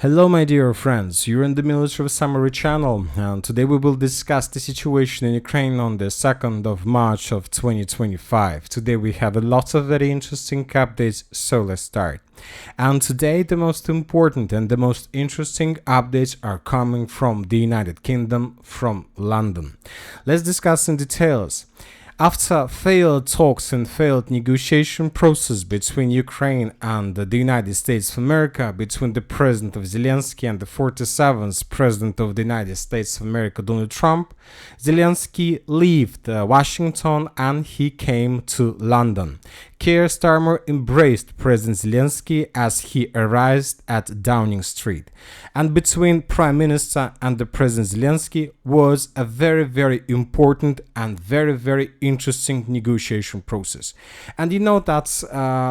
Hello my dear friends, you're in the Military Summary channel, and today we will discuss the situation in Ukraine on the 2nd of March of 2025. Today we have a lot of very interesting updates, so let's start. And today the most important and the most interesting updates are coming from the United Kingdom, from London. Let's discuss in details. After failed talks and failed negotiation process between Ukraine and the United States of America, between the President of Zelensky and the 47th President of the United States of America, Donald Trump, Zelensky left Washington and he came to London. Keir Starmer embraced President Zelensky as he arrived at Downing Street. And between Prime Minister and the President Zelensky was a very important and very interesting negotiation process. And you know that,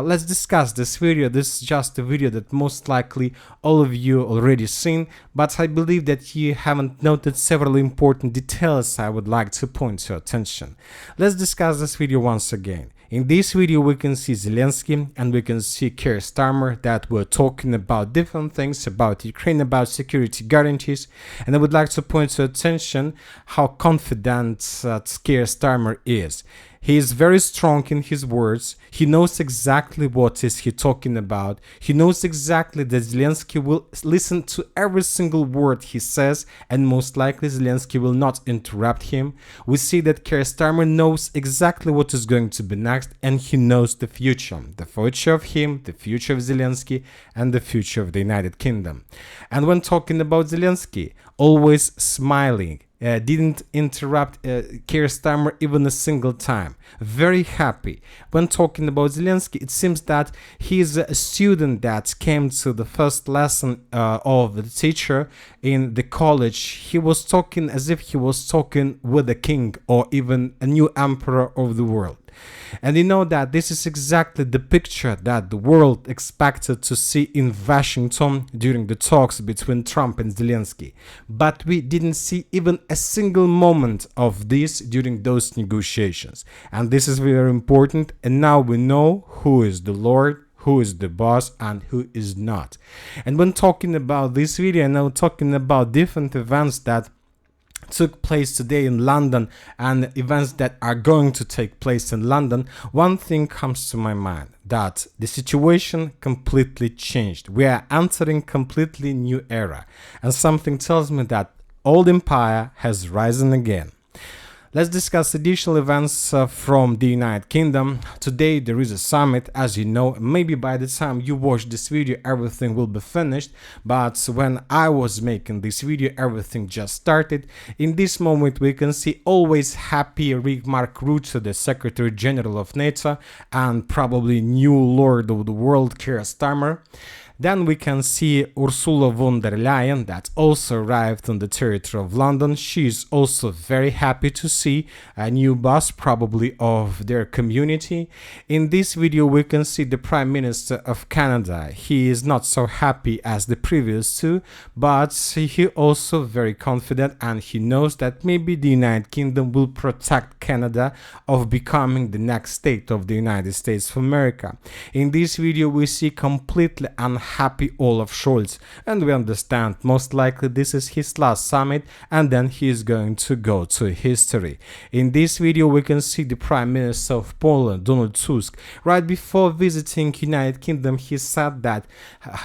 let's discuss this video. This is just a video that most likely all of you already seen, but I believe that you haven't noted several important details I would like to point your attention. Let's discuss this video once again. In this video we can see Zelensky and we can see Keir Starmer that were talking about different things about Ukraine, about security guarantees, and I would like to point your attention how confident Keir Starmer is. He is very strong in his words. He knows exactly what is he talking about. He knows exactly that Zelensky will listen to every single word he says, and most likely Zelensky will not interrupt him. We see that Keir Starmer knows exactly what is going to be next, and he knows the future of him, the future of Zelensky, and the future of the United Kingdom. And when talking about Zelensky, always smiling. Didn't interrupt Keir Starmer even a single time. Very happy. When talking about Zelensky, it seems that he is a student that came to the first lesson of the teacher in the college. He was talking as if he was talking with a king or even a new emperor of the world. And you know that this is exactly the picture that the world expected to see in Washington during the talks between Trump and Zelensky. But we didn't see even a single moment of this during those negotiations. And this is very important. And now we know who is the Lord, who is the boss, and who is not. And when talking about this video, and now talking about different events that took place today in London and events that are going to take place in London, one thing comes to my mind, that the situation completely changed. We are entering completely new era, and something tells me that old empire has risen again. Let's discuss additional events from the United Kingdom. Today there is a summit, as you know. Maybe by the time you watch this video everything will be finished, but when I was making this video everything just started. In this moment we can see always happy Mark Rutte, the Secretary General of NATO, and probably new Lord of the World, Keir Starmer. Then we can see Ursula von der Leyen that also arrived on the territory of London. She is also very happy to see a new boss, probably of their community. In this video we can see the Prime Minister of Canada. He is not so happy as the previous two, but he also very confident, and he knows that maybe the United Kingdom will protect Canada of becoming the next state of the United States of America. In this video we see completely unhappy Olaf Scholz, and we understand most likely this is his last summit and then he is going to go to history. In this video we can see the Prime Minister of Poland, Donald Tusk. Right before visiting United Kingdom he said that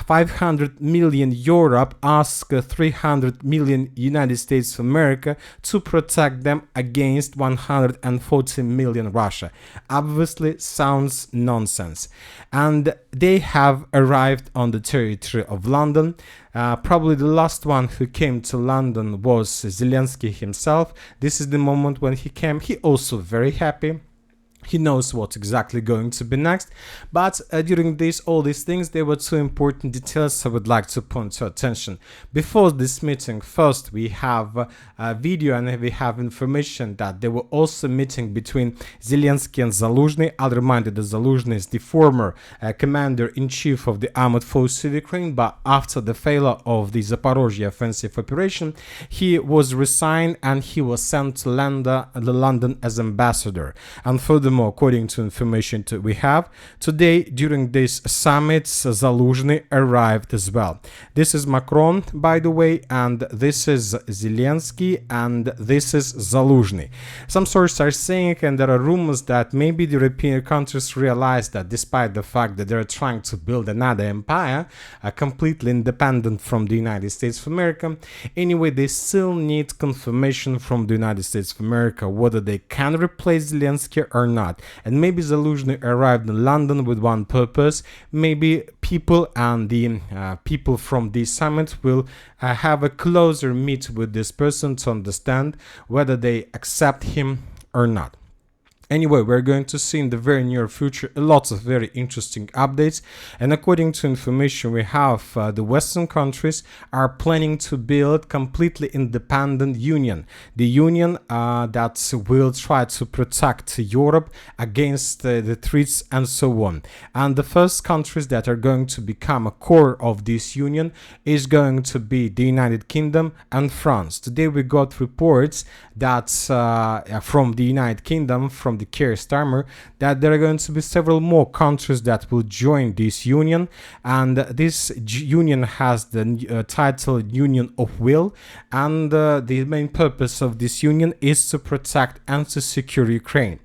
500 million Europe asked 300 million United States of America to protect them against 140 million Russia. Obviously sounds nonsense. And they have arrived on the territory of London. Probably the last one who came to London was Zelensky himself. This is the moment when he came. He also very happy. He knows what's exactly going to be next, but during all these things, there were two important details I would like to point your attention. Before this meeting, first we have a video and we have information that there were also meeting between Zelensky and Zaluzhny. I'll remind you that Zaluzhny is the former commander-in-chief of the armed forces of Ukraine, but after the failure of the Zaporizhzhia offensive operation, he was resigned and he was sent to the London as ambassador. And further Furthermore, according to information we have, today during this summit, Zaluzhny arrived as well. This is Macron, by the way, and this is Zelensky, and this is Zaluzhny. Some sources are saying, and there are rumors that maybe the European countries realize that despite the fact that they're trying to build another empire, completely independent from the United States of America, anyway, they still need confirmation from the United States of America whether they can replace Zelensky or not. And maybe Zaluzhny arrived in London with one purpose. Maybe people and the people from this summit will have a closer meet with this person to understand whether they accept him or not. Anyway, we're going to see in the very near future lots of very interesting updates, and according to information we have, the Western countries are planning to build completely independent union, the union that will try to protect Europe against the threats and so on. And the first countries that are going to become a core of this union is going to be the United Kingdom and France. Today we got reports that from the United Kingdom, from the Keir Starmer, that there are going to be several more countries that will join this union, and this union has the title Union of Will, and the main purpose of this union is to protect and to secure Ukraine.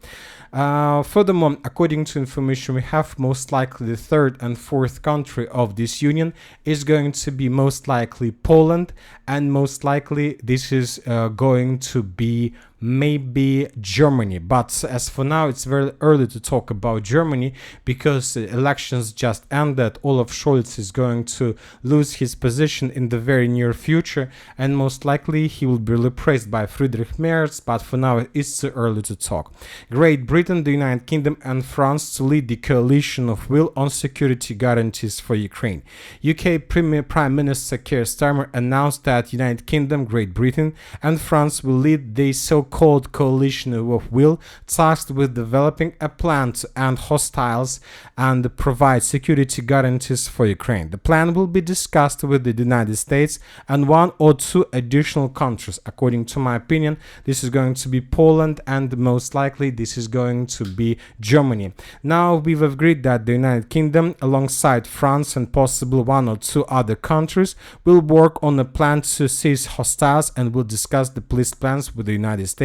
Furthermore, according to information we have, most likely the third and fourth country of this union is going to be most likely Poland, and most likely this is going to be maybe Germany. But as for now, it's very early to talk about Germany because the elections just ended. Olaf Scholz is going to lose his position in the very near future, and most likely he will be replaced by Friedrich Merz, but for now it's too early to talk. Great Britain, the United Kingdom and France to lead the coalition of will on security guarantees for Ukraine. UK Prime Minister Keir Starmer announced that United Kingdom, Great Britain and France will lead the so-called coalition of will tasked with developing a plan to end hostiles and provide security guarantees for Ukraine. The plan will be discussed with the United States and one or two additional countries. According to my opinion, this is going to be Poland, and most likely this is going to be Germany. Now we've agreed that the United Kingdom, alongside France and possibly one or two other countries, will work on a plan to cease hostiles and will discuss the peace plans with the United States.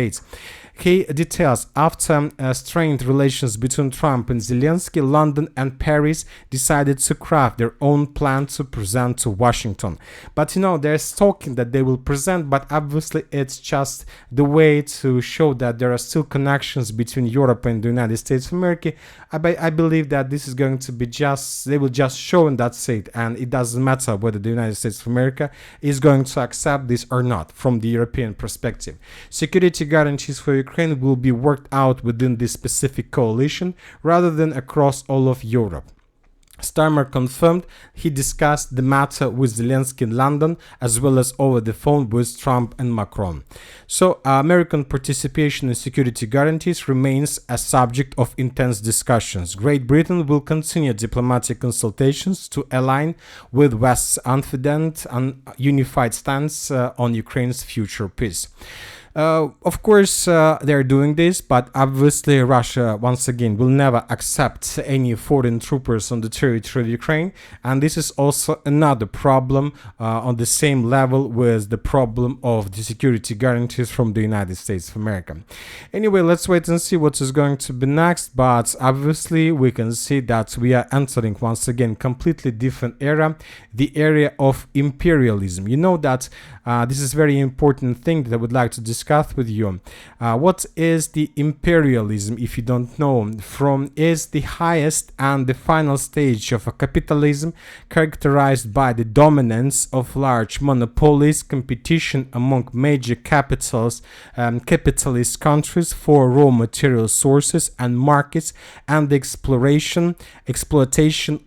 Key details: after strained relations between Trump and Zelensky, London and Paris decided to craft their own plan to present to Washington. But you know, there's talking that they will present, but obviously it's just the way to show that there are still connections between Europe and the United States of America. I believe that this is going to be just, they will just show and that's it, and it doesn't matter whether the United States of America is going to accept this or not from the European perspective. Security guarantees for Ukraine will be worked out within this specific coalition rather than across all of Europe. Starmer confirmed he discussed the matter with Zelensky in London as well as over the phone with Trump and Macron. So American participation in security guarantees remains a subject of intense discussions. Great Britain will continue diplomatic consultations to align with West's confident and unified stance on Ukraine's future peace. Of course, they're doing this, but obviously Russia, once again, will never accept any foreign troopers on the territory of Ukraine. And this is also another problem on the same level with the problem of the security guarantees from the United States of America. Anyway, let's wait and see what is going to be next. But obviously, we can see that we are entering, once again, completely different era, the area of imperialism. You know that this is a very important thing that I would like to discuss with you. What is the imperialism, if you don't know? Is the highest and the final stage of a capitalism characterized by the dominance of large monopolies, competition among major capitalist countries for raw material sources and markets, and the exploitation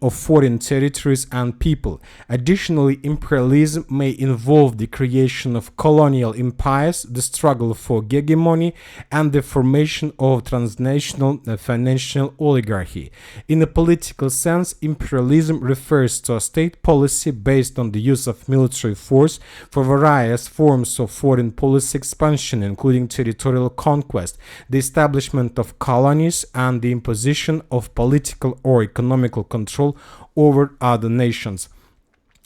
of foreign territories and people. Additionally, imperialism may involve the creation of colonial empires, destruction struggle for hegemony and the formation of transnational financial oligarchy. In a political sense, imperialism refers to a state policy based on the use of military force for various forms of foreign policy expansion, including territorial conquest, the establishment of colonies, and the imposition of political or economical control over other nations.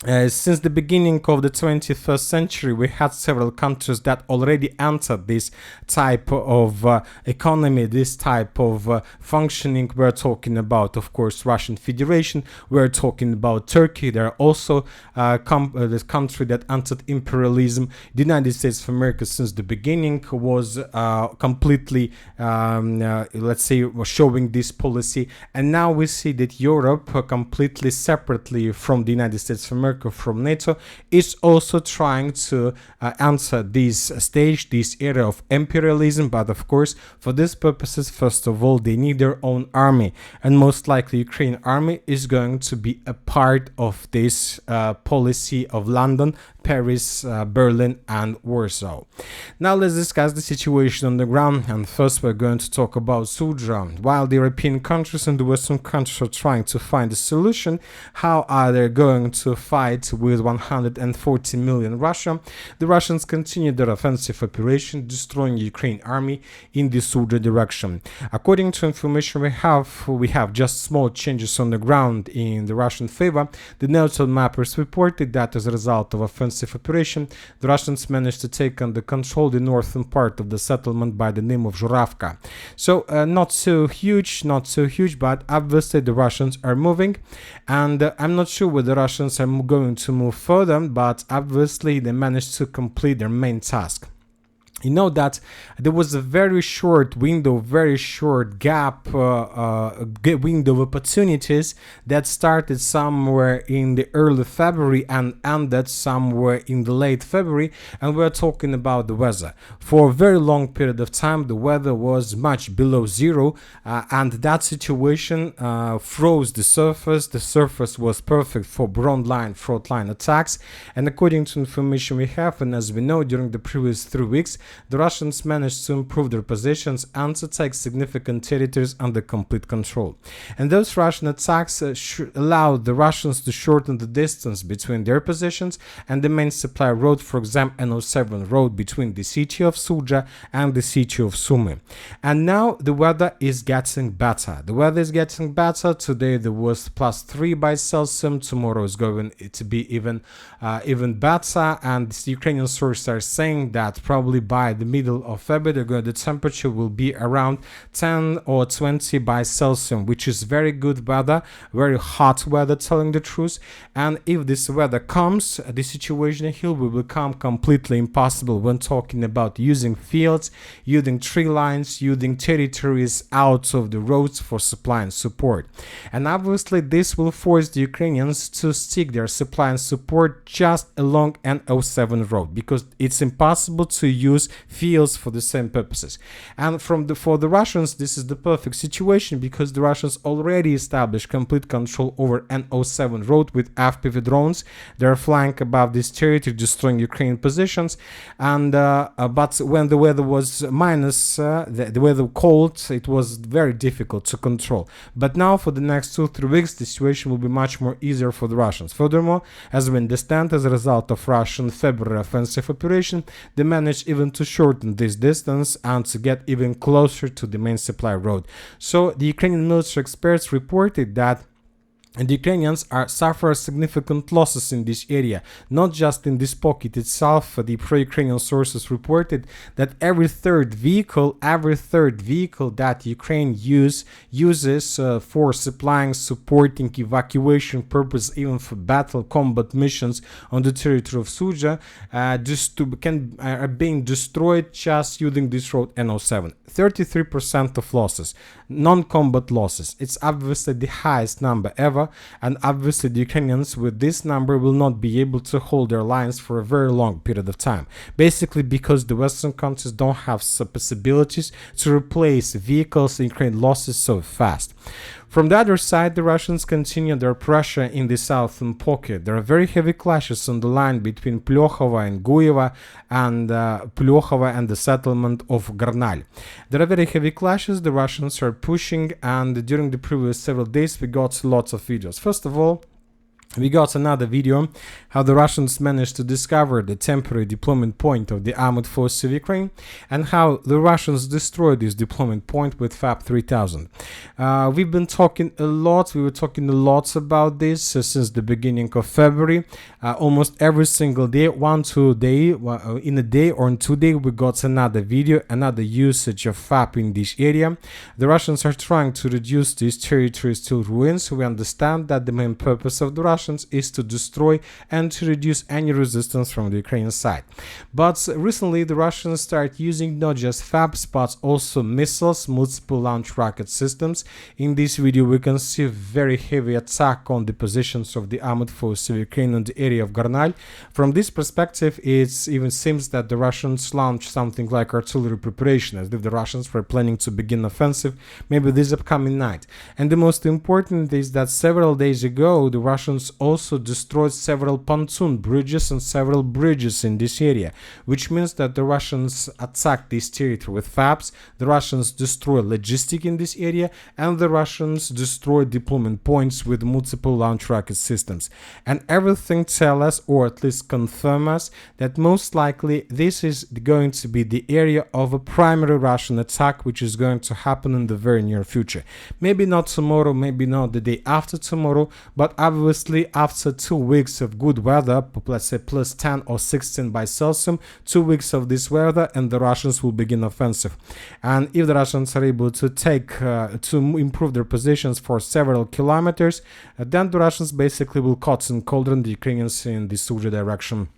Since the beginning of the 21st century, we had several countries that already entered this type of economy, this type of functioning. We're talking about, of course, Russian Federation. We're talking about Turkey. There are also this country that entered imperialism. The United States of America, since the beginning, was completely, let's say, showing this policy. And now we see that Europe, completely separately from the United States of America, from NATO, is also trying to enter this stage, this era of imperialism. But of course, for these purposes, first of all, they need their own army, and most likely Ukrainian army is going to be a part of this policy of London, Paris, Berlin, and Warsaw. Now let's discuss the situation on the ground, and first we're going to talk about Sudzha. While the European countries and the Western countries are trying to find a solution, how are they going to fight with 140 million Russia? The Russians continue their offensive operation, destroying the Ukrainian army in the Sudzha direction. According to information we have just small changes on the ground in the Russian favor. The neutral mappers reported that as a result of offensive operation, the Russians managed to take under control the northern part of the settlement by the name of Zhuravka. So not so huge, but obviously the Russians are moving, and I'm not sure whether the Russians are going to move further, but obviously they managed to complete their main task. You know that there was a very short window, very short gap, window of opportunities that started somewhere in the early February and ended somewhere in the late February, and we're talking about the weather. For a very long period of time, the weather was much below zero, and that situation froze the surface. The surface was perfect for frontline attacks, and according to information we have, and as we know, during the previous 3 weeks, the Russians managed to improve their positions and to take significant territories under complete control. And those Russian attacks allowed the Russians to shorten the distance between their positions and the main supply road, for example, N07 road between the city of Sudzha and the city of Sumy. And now the weather is getting better. The weather is getting better. Today there was +3 by Celsius. Tomorrow is going to be even better. And the Ukrainian sources are saying that probably by the middle of February, the temperature will be around 10 or 20 by Celsius, which is very good weather, very hot weather, telling the truth. And if this weather comes, the situation here will become completely impossible when talking about using fields, using tree lines, using territories out of the roads for supply and support. And obviously this will force the Ukrainians to stick their supply and support just along N07 road, because it's impossible to use fields for the same purposes. And for the Russians, this is the perfect situation, because the Russians already established complete control over N07 road with FPV drones. They're flying above this territory, destroying Ukrainian positions. And but when the weather was the weather cold, it was very difficult to control. But now for the next 2-3 weeks, the situation will be much more easier for the Russians. Furthermore, as we understand, as a result of Russian February offensive operation, they managed even to shorten this distance and to get even closer to the main supply road. So the Ukrainian military experts reported that And the Ukrainians suffer significant losses in this area, not just in this pocket itself. The pro-Ukrainian sources reported that every third vehicle that Ukraine uses for supplying, supporting, evacuation purpose, even for battle combat missions on the territory of Sudzha, are being destroyed just using this road N07. 33% of losses, non-combat losses. It's obviously the highest number ever, and obviously the Ukrainians with this number will not be able to hold their lines for a very long period of time, basically because the Western countries don't have possibilities to replace vehicles and Ukraine losses so fast. From the other side, the Russians continue their pressure in the southern pocket. There are very heavy clashes on the line between Plyokhova and Guyeva and Plyokhova and the settlement of Gornal. There are very heavy clashes. The Russians are pushing, and during the previous several days we got lots of videos. First of all, we got another video how the Russians managed to discover the temporary deployment point of the armored forces of Ukraine and how the Russians destroyed this deployment point with FAB 3000. We've been talking a lot, we were talking a lot about this since the beginning of February. Almost every single day, in a day or in 2 days, we got another video, another usage of FAB in this area. The Russians are trying to reduce these territories to ruins. We understand that the main purpose of the Russians is to destroy and to reduce any resistance from the Ukrainian side. But recently the Russians start using not just FABs but also missiles, multiple launch rocket systems. In this video we can see a very heavy attack on the positions of the armored forces of Ukraine in the area of Gornal. From this perspective, it even seems that the Russians launched something like artillery preparation, as if the Russians were planning to begin offensive maybe this upcoming night. And the most important is that several days ago the Russians also destroyed several pontoon bridges and several bridges in this area, which means that the Russians attacked this territory with FABs, the Russians destroyed logistics in this area, and the Russians destroyed deployment points with multiple launch rocket systems. And everything tells us, or at least confirm us, that most likely this is going to be the area of a primary Russian attack which is going to happen in the very near future. Maybe not tomorrow, maybe not the day after tomorrow, but obviously after 2 weeks of good weather, let's say plus 10 or 16 by Celsius, 2 weeks of this weather, and the Russians will begin offensive. And if the Russians are able to to improve their positions for several kilometers, then the Russians basically will cut and cauldron the Ukrainians in the Sudzha direction.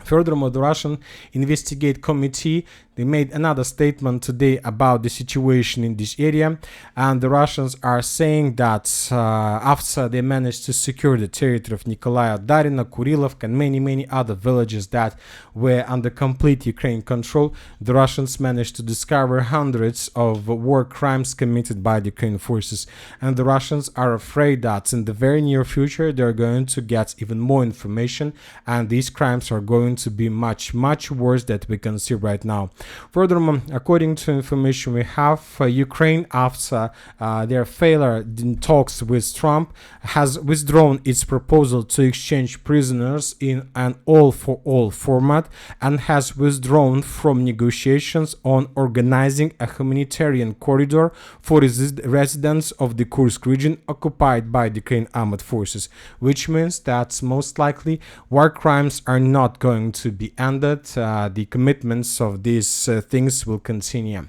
Furthermore, the Russian Investigate Committee, they made another statement today about the situation in this area, and the Russians are saying that after they managed to secure the territory of Nikolaya, Darina, Kurilovka, and many other villages that were under complete Ukrainian control, the Russians managed to discover hundreds of war crimes committed by the Ukrainian forces. And the Russians are afraid that in the very near future they're going to get even more information, and these crimes are going to be much worse than we can see right now. Furthermore, according to information we have, Ukraine, after their failure in talks with Trump, has withdrawn its proposal to exchange prisoners in an all-for-all format and has withdrawn from negotiations on organizing a humanitarian corridor for residents of the Kursk region occupied by the Ukrainian armed forces, which means that most likely war crimes are not going to be ended. The commitments of these things will continue.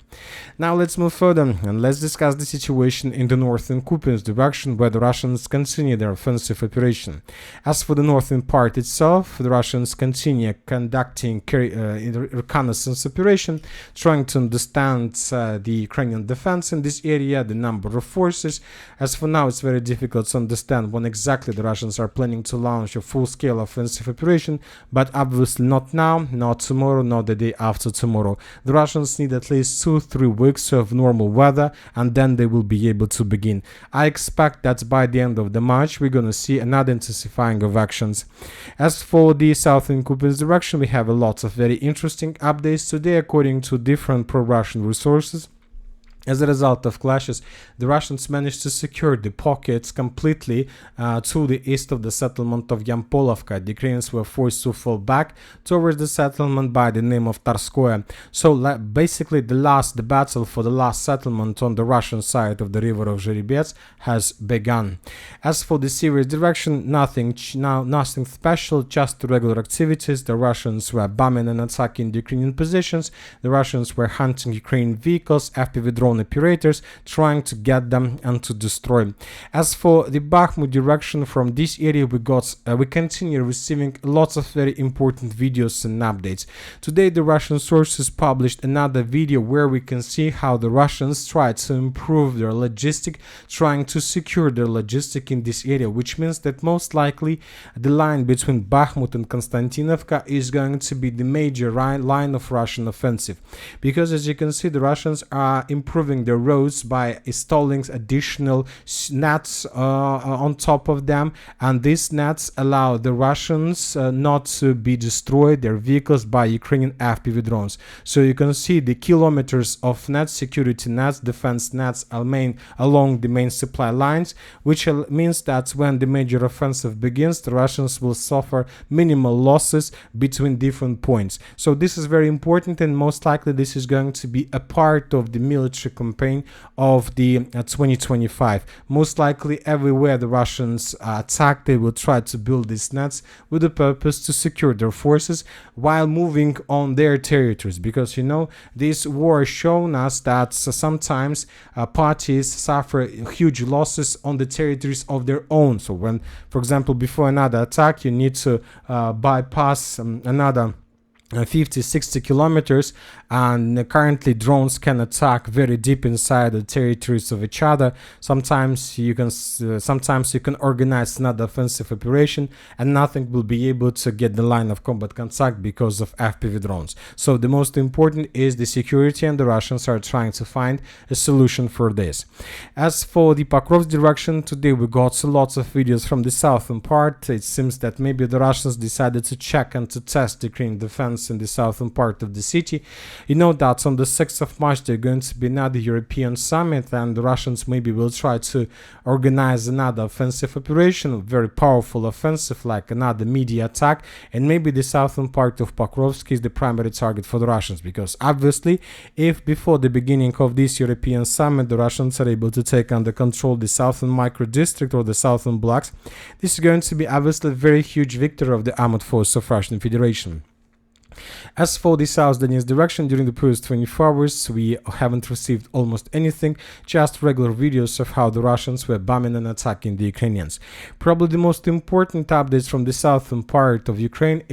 Now let's move further and let's discuss the situation in the northern Kupiansk direction, where the Russians continue their offensive operation. As for the northern part itself, the Russians continue conducting reconnaissance operation, trying to understand the Ukrainian defense in this area, the number of forces. As for now, it's very difficult to understand when exactly the Russians are planning to launch a full-scale offensive operation, but obviously not now, not tomorrow, not the day after tomorrow. The Russians need at least 2-3 weeks of normal weather, and then they will be able to begin. I expect that by the end of the March we're going to see another intensifying of actions. As for the southern Kupiansk direction, we have a lot of very interesting updates today according to different pro-Russian resources. As a result of clashes, the Russians managed to secure the pockets completely to the east of the settlement of Yampolovka. The Ukrainians were forced to fall back towards the settlement by the name of Tarskoye. So basically the battle for the last settlement on the Russian side of the river of Zherebets has begun. As for the Syrian direction, nothing special, just regular activities. The Russians were bombing and attacking the Ukrainian positions. The Russians were hunting Ukrainian vehicles, FPV drone operators, trying to get them and to destroy. As for the Bakhmut direction, from this area we continue receiving lots of very important videos and updates. Today the Russian sources published another video where we can see how the Russians try to improve their logistic, trying to secure their logistic in this area, which means that most likely the line between Bakhmut and Konstantinovka is going to be the major line of Russian offensive, because as you can see the Russians are improving improving their roads by installing additional nets on top of them, and these nets allow the Russians not to be destroyed their vehicles by Ukrainian FPV drones. So you can see the kilometers of nets, security nets, defense nets along the main supply lines, which means that when the major offensive begins, the Russians will suffer minimal losses between different points. So this is very important, and most likely this is going to be a part of the military campaign of the 2025. Most likely everywhere the Russians attack, they will try to build these nets with the purpose to secure their forces while moving on their territories, because this war has shown us that sometimes parties suffer huge losses on the territories of their own. So when, for example, before another attack, you need to bypass another 50-60 kilometers, and currently drones can attack very deep inside the territories of each other. Sometimes you can organize another offensive operation and nothing will be able to get the line of combat contact because of FPV drones. So the most important is the security, and the Russians are trying to find a solution for this. As for the Pokrovsk direction, today we got lots of videos from the southern part. It seems that maybe the Russians decided to check and to test the Ukrainian defense in the southern part of the city. You know that on the 6th of March there's going to be another European summit, and the Russians maybe will try to organize another offensive operation, a very powerful offensive, like another media attack, and maybe the southern part of Pokrovsk is the primary target for the Russians, because obviously if before the beginning of this European summit the Russians are able to take under control the southern micro district or the southern blocks, this is going to be obviously a very huge victory of the armed force of Russian Federation. As for the South Donetsk direction, during the previous 24 hours, we haven't received almost anything, just regular videos of how the Russians were bombing and attacking the Ukrainians. Probably the most important updates from the southern part of Ukraine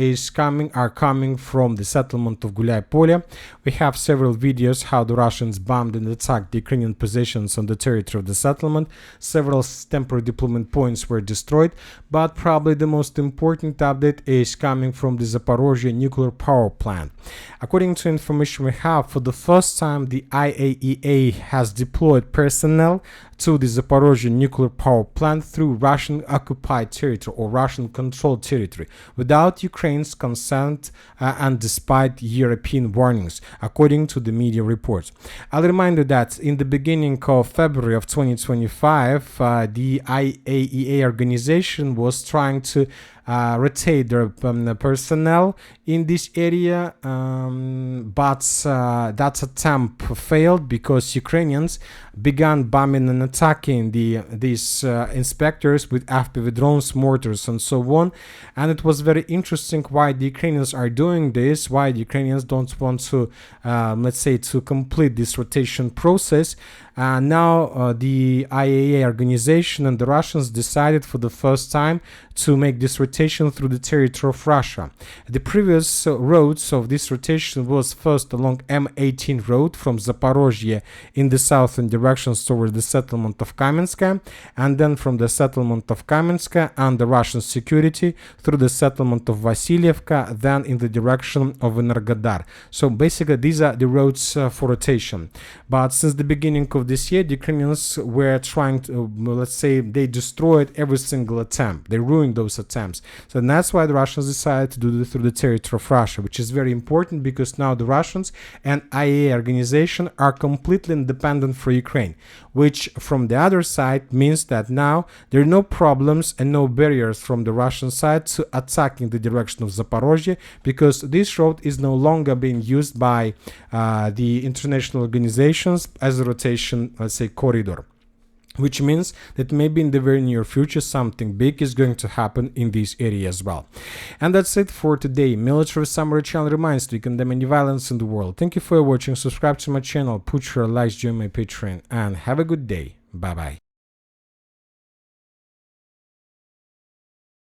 are coming from the settlement of Gulay-Polye. We have several videos how the Russians bombed and attacked the Ukrainian positions on the territory of the settlement. Several temporary deployment points were destroyed, but probably the most important update is coming from the Zaporizhzhia nuclear power plant. According to information we have, for the first time the IAEA has deployed personnel to the Zaporizhzhia nuclear power plant through Russian occupied territory or Russian controlled territory without Ukraine's consent and despite European warnings, according to the media reports. I'll remind you that in the beginning of February of 2025, the IAEA organization was trying to rotate their personnel in this area, but that attempt failed because Ukrainians began bombing and attacking these inspectors with FPV drones, mortars, and so on. And it was very interesting why the Ukrainians are doing this, why the Ukrainians don't want to, let's say, to complete this rotation process. Now the IAEA organization and the Russians decided for the first time to make this rotation through the territory of Russia. The previous roads of this rotation was first along M18 road from Zaporizhzhia in the southern directions towards the settlement of Kamenska, and then from the settlement of Kamenska under Russian security through the settlement of Vasilievka, then in the direction of Energodar. So basically these are the roads for rotation. But since the beginning of this year, the Ukrainians were trying to, let's say, they destroyed every single attempt. They ruined those attempts. So that's why the Russians decided to do it through the territory of Russia, which is very important because now the Russians and IAEA organization are completely independent for Ukraine, which from the other side means that now there are no problems and no barriers from the Russian side to attacking the direction of Zaporizhzhia, because this road is no longer being used by the international organizations as a rotation, let's say, corridor. Which means that maybe in the very near future something big is going to happen in this area as well. And that's it for today. Military Summary channel reminds you to condemn any violence in the world. Thank you for watching. Subscribe to my channel, put your likes, join my Patreon, and have a good day. Bye bye.